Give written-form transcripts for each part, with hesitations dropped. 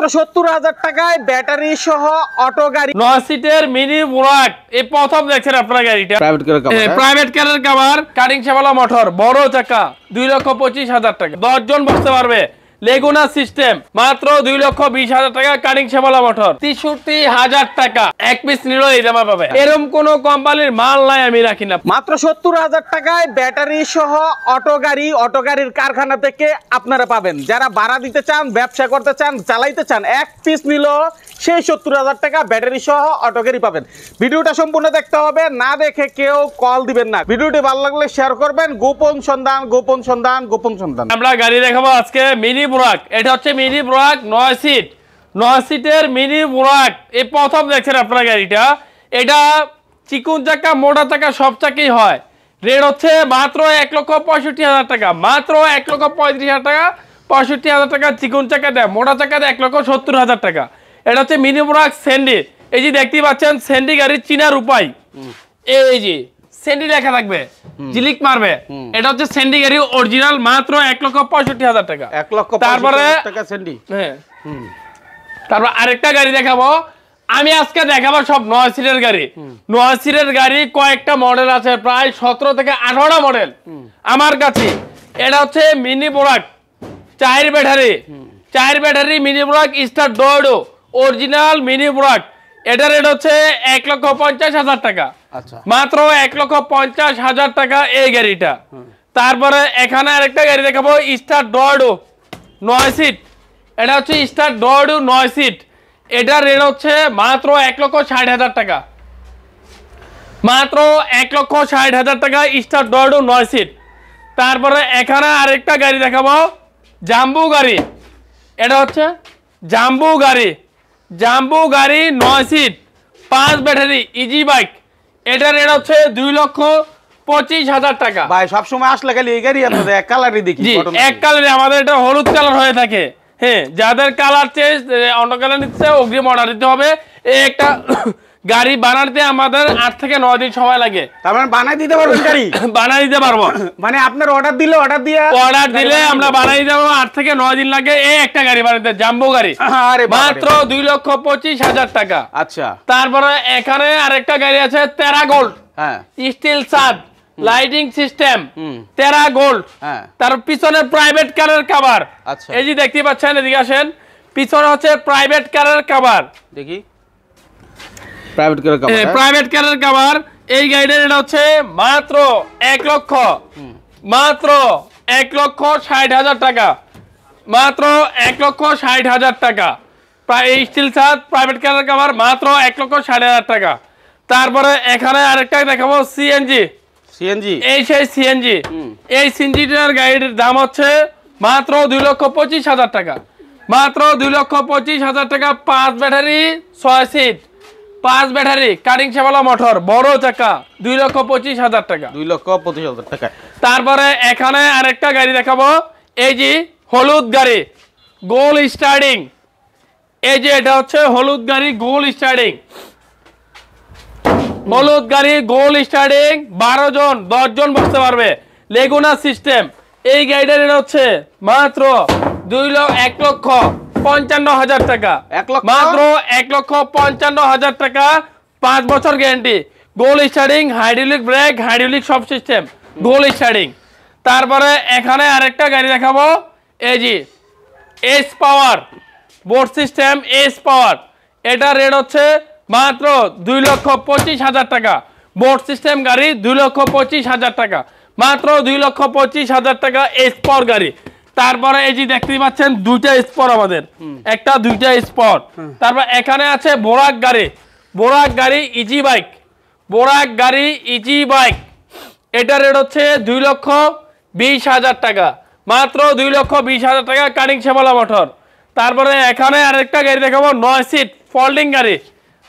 মাত্র 70,000 টাকায় ব্যাটারি সহ অটো গাড়ি 9 সিটের মিনি বুরাক। এই প্রথম দেখছেন আপনারা গাড়িটা। প্রাইভেট কারের কভার, কাটিং সেবালা মোটর, বড় চাকা, 2,25,000 টাকা। 10 জন বসতে পারবে। লেগুনা সিস্টেম মাত্র 2,20,000 টাকা। কাটিং সেবালা মোটর 63,000 টাকা। এক পিস নিলো এই দামে পাবে। এরকম কোন কোম্পানির মাল নাই আমি রাখি না। মাত্র 70,000 টাকায় ব্যাটারি সহ অটো গাড়ির কারখানা থেকে আপনারা পাবেন। যারা ভাড়া দিতে চান, ব্যবসা করতে চান, চালাইতে চান, এক পিস নিল সেই 70,000 টাকা ব্যাটারি সহ অটো গাড়ি পাবেন। ভিডিওটা সম্পূর্ণ দেখতে হবে, না দেখে কেউ কল দিবেন না। ভিডিওটি ভালো লাগলে শেয়ার করবেন। গোপন সন্ধান। আমরা গাড়ি দেখাবো আজকে মিনি বুরাক। এটা হচ্ছে মিনি বুরাক 9 সিট, 9 সিটের মিনি বুরাক। এই প্রথম দেখছেন আপনারা গাড়িটা। এটা চিকুন চাকা, মোটা চাকা সব চাকাই হয়। রেট হচ্ছে মাত্র 1,65,000 টাকা। মাত্র 1,35,000 টাকা। 65,000 টাকা চিকুন চাকা দেয়, মোটা চাকা দেয় 1,70,000 টাকা। এটা হচ্ছে মিনি বুরাক স্যান্ডি। এই যে দেখতেই পাচ্ছেন স্যান্ডি গাড়ির চিনার উপায়। এই যে স্যান্ডি লেখা থাকবে, জিলিক মারবে। এটা হচ্ছে স্যান্ডি গাড়ি অরিজিনাল, মাত্র 1,65,000 টাকা। তারপরে স্যান্ডি। হ্যাঁ, তারপর আরেকটা গাড়ি দেখাবো। আমি আজকে দেখাবো সব 9 সিটের গাড়ি। 9 সিটের গাড়ি কয়েকটা মডেল আছে, প্রায় 17 থেকে 18টা মডেল আমার কাছে। এটা হচ্ছে mini বুরাক 4 battery mini বুরাক star Dodo original mini বুরাক। এটা রেট হচ্ছে 1,50,000 টাকা। মাত্র 1,50,000 টাকা এই গাড়িটা। তারপরে এখানে আরেকটা গাড়ি দেখাবো স্টার ডোডো 9 সিট। এটা হচ্ছে স্টার ডোডো 9 সিট। এটা রেট হচ্ছে মাত্র 1,60,000 টাকা। মাত্র 1,60,000 টাকা স্টার ডোডো 9 সিট। তারপরে এখানে আরেকটা গাড়ি দেখাবো জাম্বু গাড়ি। এটা হচ্ছে জাম্বু গাড়ি 9 সিট, 5 ব্যাটারি ইজি বাইক। এটা রেট হচ্ছে 2,25,000 টাকা। ভাই সবসময় আসলে খালি এই গাড়ি আপনাদের এক কালারই দেখি। এক কালারে, আমাদের এটা হলুদ কালার হয়ে থাকে। হ্যাঁ, যাদের কালার চেঞ্জ অন্য কালার নিচ্ছে অগ্রিম অর্ডার দিতে হবে। এই একটা গাড়ি বানাতে আমাদের 8 থেকে 9 দিন সময় লাগে। তার মানে বানাই দিতে পারবেন গাড়ি? বানাই দিতে পারবো। মানে আপনার অর্ডার দিলে আমরা বানাই দেবো। 8 থেকে 9 দিন লাগে এই একটা গাড়ি বানাতে, জাম্বো গাড়ি। মাত্র 2,25,000 টাকা। আচ্ছা। তারপরে এখানে আরেকটা গাড়ি আছে টেরা গোল্ড। হ্যাঁ, স্টিল ছাদ, লাইটিং সিস্টেম, টেরা গোল্ড। তার পিছনে প্রাইভেট কারের কভার। এই যে দেখতে পাচ্ছেন, এদিকে আসেন। পিছনে হচ্ছে প্রাইভেট কারের কভার। দেখি প্রাইভেট কারের কভার। এই গাড়িটার এটা হচ্ছে মাত্র 1,60,000 টাকা। মাত্র 1,60,000 টাকা। এই স্টিল ছাদ, প্রাইভেট কারের কভার, মাত্র 1,60,000 টাকা। তারপরে এখানে আরেকটা দেখাবো সিএনজি। এই সেই সিএনজি। এই সিএনজিটার গাড়ির দাম হচ্ছে মাত্র 2,25,000 টাকা। মাত্র 2,25,000 টাকা। 5 ব্যাটারি 6 সিট, 5 ব্যাটারি, কাটিং সেবালা মোটর, বড় চাকা, 2,25,000 টাকা। 2,25,000 টাকা। তারপরে এখানে আরেকটা গাড়ি দেখাবো। এই যে হলুদ গাড়ি গোল স্টার্টিং। এই যে এটা হচ্ছে হলুদ গাড়ি গোল স্টার্টিং। 12 জন 10 জন বসতে পারবে। লেগুনা সিস্টেম। এই গাড়িটার এটা হচ্ছে মাত্র 1,55,000 টাকা। মাত্র 1,55,000 টাকা। 5 বছর গ্যারান্টি। গোল স্টার্টিং, হাইড্রোলিক ব্রেক, হাইড্রোলিক সব সিস্টেম, গোল স্টার্টিং। তারপরে এখানে আরেকটা গাড়ি দেখাবো। এই যে S power board system, S power. এটা রেট হচ্ছে মাত্র 2,25,000 টাকা। বোর্ড সিস্টেম গাড়ি 2,25,000 টাকা। মাত্র 2,25,000 টাকা এস পাওয়ার গাড়ি। তারপরে এই যে দেখতেই পাচ্ছেন দুইটা স্পর, আমাদের দুইটা স্পর। তারপর এখানে আছে বোরাক গাড়ি ইজি বাইক। এটা রেট হচ্ছে 2,20,000 টাকা। মাত্র 2,20,000 টাকা। কাটিং সেবালা মোটর। তারপরে এখানে আরেকটা গাড়ি দেখাবো 9 সিট ফোল্ডিং গাড়ি।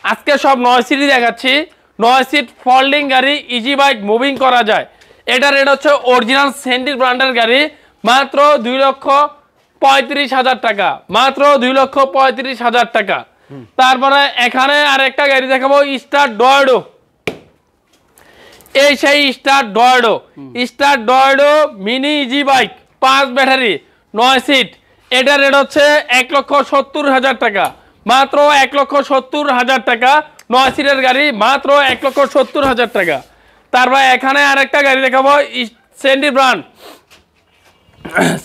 আজকে সব 9 সিটই দেখাচ্ছি। 9 সিট ফোল্ডিং গাড়ি ইজি বাইক, মুভিং করা যায়। এটা রেট হচ্ছে অরিজিনাল স্যান্ডি ব্র্যান্ডের গাড়ি। মাত্র 2,35,000 টাকা। মাত্র 2,35,000 টাকা। তারপরে এখানে আরেকটা গাড়ি দেখাবো স্টার ডয়েডো। এই সেই স্টার ডয়েডো mini easy bike, 5 battery, 9 seat. এটা রেট হচ্ছে 1,70,000 টাকা, মাত্র 1,70,000 টাকা। 9 সিটের গাড়ি মাত্র 1,70,000 টাকা। তারপর এখানে আরেকটা গাড়ি দেখাবো, স্যান্ডি ব্র্যান্ড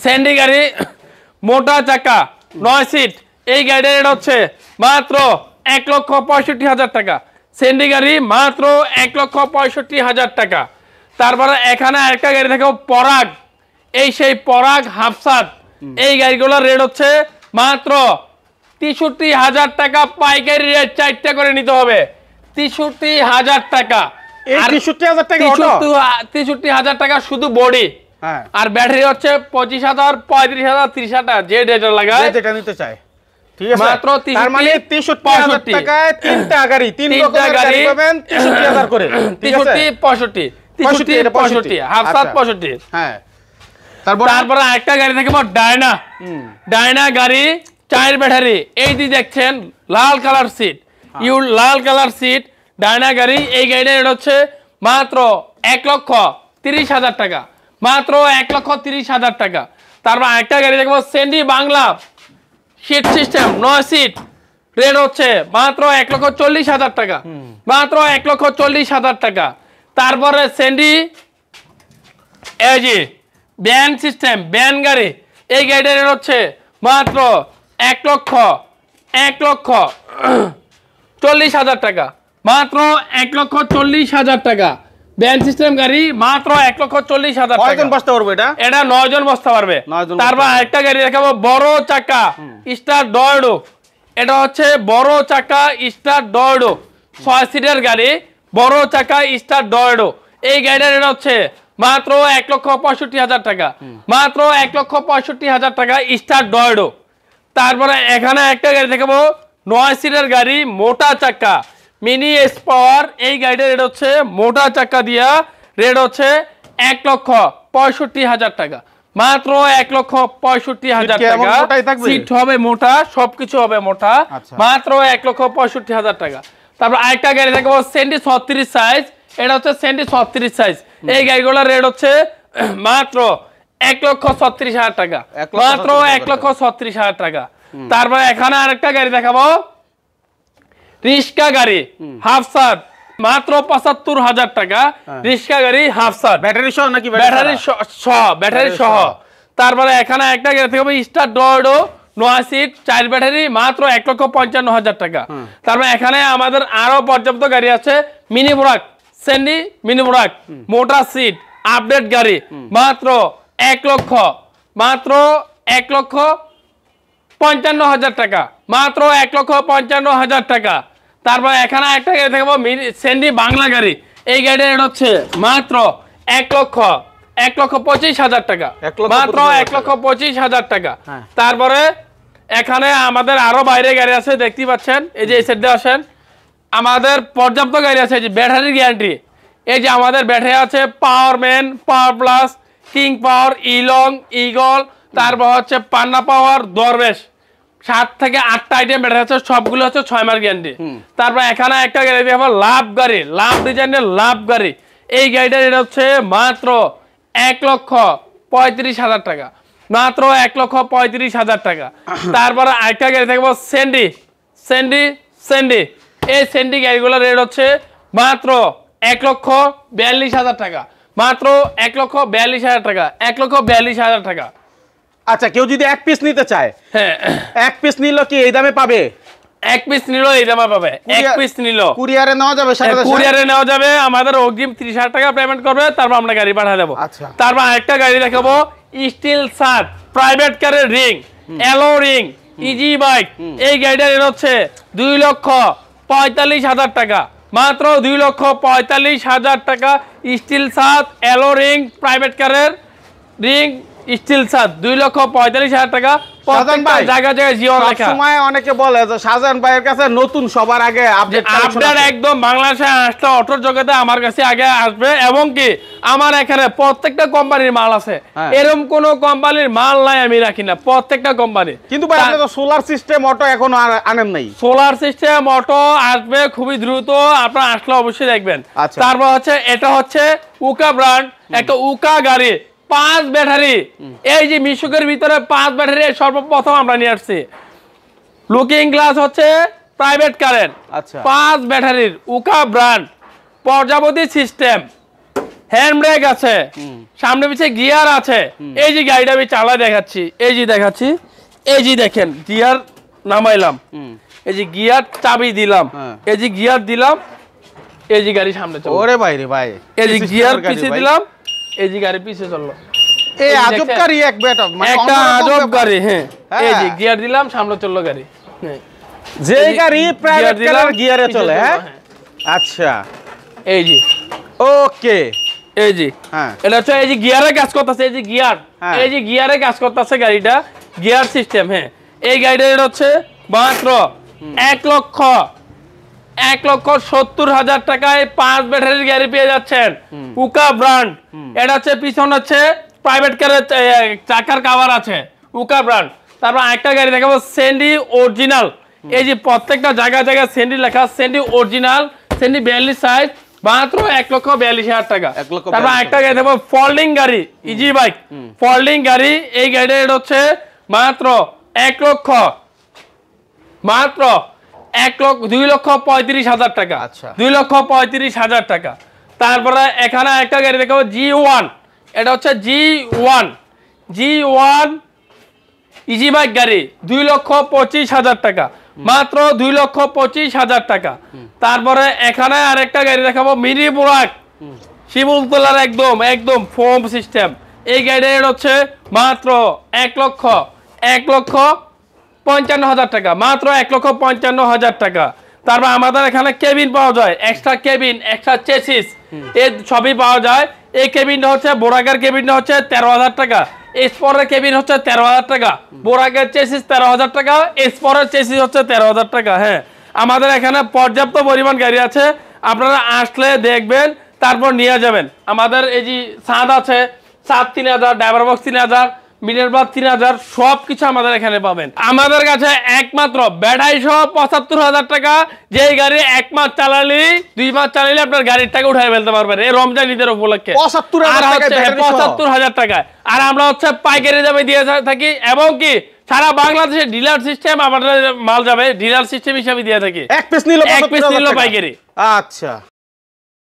স্যান্ডি গাড়ি, মোটা চাকা, 9 সিট। এই গাড়ির রেট হচ্ছে মাত্র 1,65,000 টাকা। স্যান্ডি গাড়ি মাত্র 1,65,000 টাকা। তারপরে এখানে আরেকটা গাড়ি দেখাবো, পরাগ। এই সেই পরাগ হাফসাত। এই গাড়িগুলোর রেট হচ্ছে মাত্র 63,000 টাকা। পাইকারি রেট 4টা করে নিতে হবে, 63,000 টাকা। এই 63,000 টাকা অটো? 63,000 টাকা শুধু বডি। হ্যাঁ। আর ব্যাটারি হচ্ছে 25,000, 35,000, 30,000, যে ডেটা লাগায় যেটা নিতে চায়। ঠিক আছে, মাত্র 63, তার মানে 63,000 টাকায় তিনটা গাড়ি, তিন রকমের গাড়ি পাবেন 63,000 করে। ঠিক আছে, 63, 65, 65, হাফসাত 65। হ্যাঁ। তারপরে একটা গাড়ি থাকবে ডায়না। ডায়না গাড়ি 4 ব্যাটারি। এই যে দেখছেন লাল কালার সিট, লাল কালার সিট, ডায়না গাড়ি। এই গাড়ির রেট হচ্ছে মাত্র 1,30,000 টাকা, মাত্র 1,30,000 টাকা। তারপর একটা গাড়ি দেখবো, স্যান্ডি বাংলা সিট সিস্টেম, 9 সিট। রেট হচ্ছে মাত্র 1,40,000 টাকা, মাত্র 1,40,000 টাকা। তারপরে স্যান্ডি এজি ব্যান সিস্টেম, ব্যান গাড়ি। এই গাড়িটার রেট হচ্ছে মাত্র 1,40,000 টাকা, মাত্র 1,40,000 টাকা। ব্যান সিস্টেম গাড়ি মাত্র 1,40,000 টাকা। কয়জন বসতে পারবে এটা? এটা 9 জন বসতে পারবে। 9 জন। তারপর আরেকটা গাড়ি দেখাবো, বড় চাকা স্টার ডয়ডো। এটা হচ্ছে বড় চাকা স্টার ডয়ডো, 6 সিটের গাড়ি, বড় চাকা স্টার ডয়ডো। এই গাড়িটার রেট হচ্ছে মাত্র 1,65,000 টাকা, মাত্র 1,65,000 টাকা স্টার ডয়ডো। তারপরে এখানে একটা গাড়ি দেখাবো, 9 সিটের গাড়ি, মোটা চাকা, মিনি এস পাওয়ার। এই গাড়িটার রেট হচ্ছে মোটা চাকা দিয়া রেট হচ্ছে 1,65,000 টাকা, মাত্র 1,65,000 টাকা। সিট হবে মোটা, সবকিছু হবে মোটা, মাত্র 1,65,000 টাকা। তারপর আরেকটা গাড়ি দেখবো, স্যান্ডি 36 সাইজ। এটা হচ্ছে স্যান্ডি 36 সাইজ। এই গাড়িগুলোর রেট হচ্ছে মাত্র 1,36,000 টাকা, মাত্র 1,36,000 টাকা। তারপর এখানে আরেকটা গাড়ি দেখাবো, রিস্কা গাড়ি হাফসাত, মাত্র 75,000 টাকা। রিস্কা গাড়ি হাফসাত, ব্যাটারি সহ নাকি? ব্যাটারি সহ, ব্যাটারি সহ। তারপরে এখানে একটা গাড়ি থাকবে, স্টার ডয়ডো, 9 সিট, 4 ব্যাটারি, মাত্র 1,55,000 টাকা। তারপরে এখানে আমাদের আরো পর্যাপ্ত গাড়ি আছে, মিনি বুরাক, স্যান্ডি মিনি বুরাক, মোটা সিট, আপডেট গাড়ি, মাত্র 1,55,000 টাকা, মাত্র 1,55,000 টাকা। তারপর এখানে একটা গাড়ি থাকবো, স্যান্ডি বাংলা গাড়ি। এই গাড়ির রেট হচ্ছে মাত্র 1,25,000 টাকা, মাত্র 1,25,000 টাকা। তারপরে এখানে আমাদের আরো বাইরে গাড়ি আছে, দেখতে পাচ্ছেন। এই যে এই সাইড দিয়ে আসেন, আমাদের পর্যাপ্ত গাড়ি আছে। যে ব্যাটারির গ্যারান্টি, এই যে আমাদের ব্যাটারি আছে, পাওয়ারম্যান, পাওয়ার প্লাস, কিং পাওয়ার, ইলং, ইগল, তারপর হচ্ছে পান্না পাওয়ার, দরবেশ। 7 থেকে 8টা আইটেম ব্যাটারি আছে, সবগুলো হচ্ছে 6 মাস গ্যারান্টি। তারপর এখানে একটা গাড়ি দেখাবো, লাভ গাড়ি, লাভ ডিজাইনের লাভ গাড়ি। এই গাড়িটার রেট হচ্ছে মাত্র 1,35,000 টাকা, মাত্র 1,35,000 টাকা। তারপরে আরেকটা গাড়ি থাকবো, স্যান্ডি স্যান্ডি স্যান্ডি। এই স্যান্ডি গাড়িগুলোর রেট হচ্ছে মাত্র 1,42,000 টাকা, মাত্র 1,42,000 টাকা, 1,42,000 টাকা। আচ্ছা, কেউ যদি এক পিস নিতে চায়, হ্যাঁ, এক পিস নিল কি এই দামে পাবে? এক পিস নিল এই দামে পাবে। এক পিস নিল কুরিয়ারে নেওয়া যাবে? কুরিয়ারে নেওয়া যাবে। আমাদের অগ্রিম 30,000 টাকা পেমেন্ট করবে, তারপর আমরা গাড়ি পাঠিয়ে দেবো। আচ্ছা। তারপর আরেকটা গাড়ি দেখাবো, স্টিল সাত, প্রাইভেট কারের রিং, এলো রিং, ইজি বাইক। এই গাড়িটার রেট হচ্ছে 2,45,000 টাকা, মাত্র 2,45,000 টাকা। স্টিল সাত, এলো রিং, প্রাইভেট কারের রিং, স্টিল সাত, 2,45,000 টাকা। জায়গা জায়গায় জিও লেখা। সময় অনেকে বলে যে শাহজাহান ভাইয়ের কাছে নতুন সবার আগে আপডেট একদম বাংলাদেশে আসলে অটোর জগতে আমার কাছে আগে আসবে। এবং কি আমার এখানে প্রত্যেকটা কোম্পানির মাল আছে, এরকম কোন কোম্পানির মাল নাই আমি রাখি না, প্রত্যেকটা কোম্পানি। কিন্তু ভাই আপনি তো সোলার সিস্টেম অটো এখনো আনেন নাই। সোলার সিস্টেম অটো আসবে খুবই দ্রুত, আপনারা আসলে অবশ্যই দেখবেন। তারপর হচ্ছে এটা হচ্ছে উকা ব্র্যান্ড, একটা উকা গাড়ি, 5 ব্যাটারি, এই যে মিশুকের ভিতরে 5 ব্যাটারি সর্বপ্রথম আমরা নিয়ে আসছি। লুকিং গ্লাস হচ্ছে প্রাইভেট কারের, আচ্ছা 5 ব্যাটারির, উকা ব্র্যান্ড, পর্যাবতী সিস্টেম, হ্যান্ড ব্রেক আছে, সামনে পিছিয়ে গিয়ার আছে। এই যে গাড়িটা আমি চালায় দেখাচ্ছি, এই যে দেখাচ্ছি, এই যে দেখেন গিয়ার নামাইলাম, এই যে গিয়ার চাবি দিলাম, এই যে গিয়ার দিলাম, এই যে গাড়ি সামনে চললো। ওরে ভাই রে ভাই, এই যে গিয়ার পিছিয়ে দিলাম, এই যে গাড়ি পিছিয়ে চললো। এই আজব গাড়ি এক বেটা, মানে একটা অন্যরকম আজব ব্যাপার। গাড়ি, হ্যাঁ এই যে হ্যাঁ। গিয়ার দিলাম, সামনে চললো গাড়ি, হ্যাঁ যে এই যে গাড়ি প্রাইভেট গিয়ার কালার দিলাম, গিয়ারে পিছিয়ে চলে, চললো, হ্যাঁ হ্যাঁ। আচ্ছা এই যে ওকে, এই যে হ্যাঁ এটা হচ্ছে এই যে গিয়ারে কাজ করতেছে, এই যে গিয়ার, হ্যাঁ। এই যে গিয়ারে কাজ করতেছে গাড়িটা, গিয়ার সিস্টেম। হ্যাঁ এই গাড়িটা এটা হচ্ছে মাত্র 1,70,000 টাকায় 5 ব্যাটারির গাড়ি পেয়ে যাচ্ছেন, উকা ব্র্যান্ড। এটা হচ্ছে পিছন হচ্ছে প্রাইভেট কারের চাকার কভার আছে, উকা ব্র্যান্ড। তারপর একটা গাড়ি দেখাবো স্যান্ডি অরিজিনাল, এই যে প্রত্যেকটা জায়গায় জায়গায় স্যান্ডি লেখা, স্যান্ডি অরিজিনাল, স্যান্ডি 42 সাইজ, মাত্র 1,42,000 টাকা। 1,42,000 তারপর একটা গাড়ি দেখাবো ফোল্ডিং গাড়ি, ইজি বাইক ফোল্ডিং গাড়ি। এই গাড়িটা এটা হচ্ছে মাত্র 2,35,000 টাকা, আচ্ছা। 2,35,000 টাকা। তারপরে এখানে একটা গাড়ি দেখাবো G1, এটা হচ্ছে G1 ইজি বাইক গাড়ি, 2,25,000 টাকা, মাত্র 2,25,000 টাকা। তারপরে এখানে আরেকটা গাড়ি দেখাবো মিনি বুরাক, শিমুলতলার একদম ফোম সিস্টেম। এই গাড়িটা হচ্ছে মাত্র 1,55,000 টাকা, মাত্র 1,55,000 টাকা। তারপর আমাদের এখানে কেবিন পাওয়া যায়, এক্সট্রা কেবিন, এক্সট্রা চেসিস, এই সবই পাওয়া যায়। এই কেবিনটা হচ্ছে বোরাকের কেবিনটা হচ্ছে 13,000 টাকা, এসপরের কেবিন হচ্ছে 13,000 টাকা, বোরাকের চেসিস 13,000 টাকা, এসপরের চেসিস হচ্ছে 13,000 টাকা। হ্যাঁ আমাদের এখানে পর্যাপ্ত পরিমাণ গাড়ি আছে, আপনারা আসলে দেখবেন, তারপর নিয়ে যাবেন। আমাদের এই যে ছাদ আছে, ছাদ 3,000, ড্রাইভার বক্স 3,000, মিনের বাদ 3,000, সব কিছু আমাদের এখানে পাবেন। আমাদের কাছে একমাত্র ব্যাটারি সহ 75,000 টাকা, যেই গাড়ি 1 মাস চালালি 2 মাস চালালে আপনার গাড়ির টাকা উঠাই ফেলতে পারবেন এই রমজান ঈদের উপলক্ষে। 75,000 টাকায় ব্যাটারি সহ? 75,000 টাকায়। আর আমরা হচ্ছে পাইকারি দামে দিয়ে থাকি, এবং কি সারা বাংলাদেশে ডিলার সিস্টেম আমাদের মাল যাবে, ডিলার সিস্টেম হিসাবে দিয়ে থাকি। এক পিস নিল 1 পিস নিল 75,000 টাকা। পাইকারি। আচ্ছা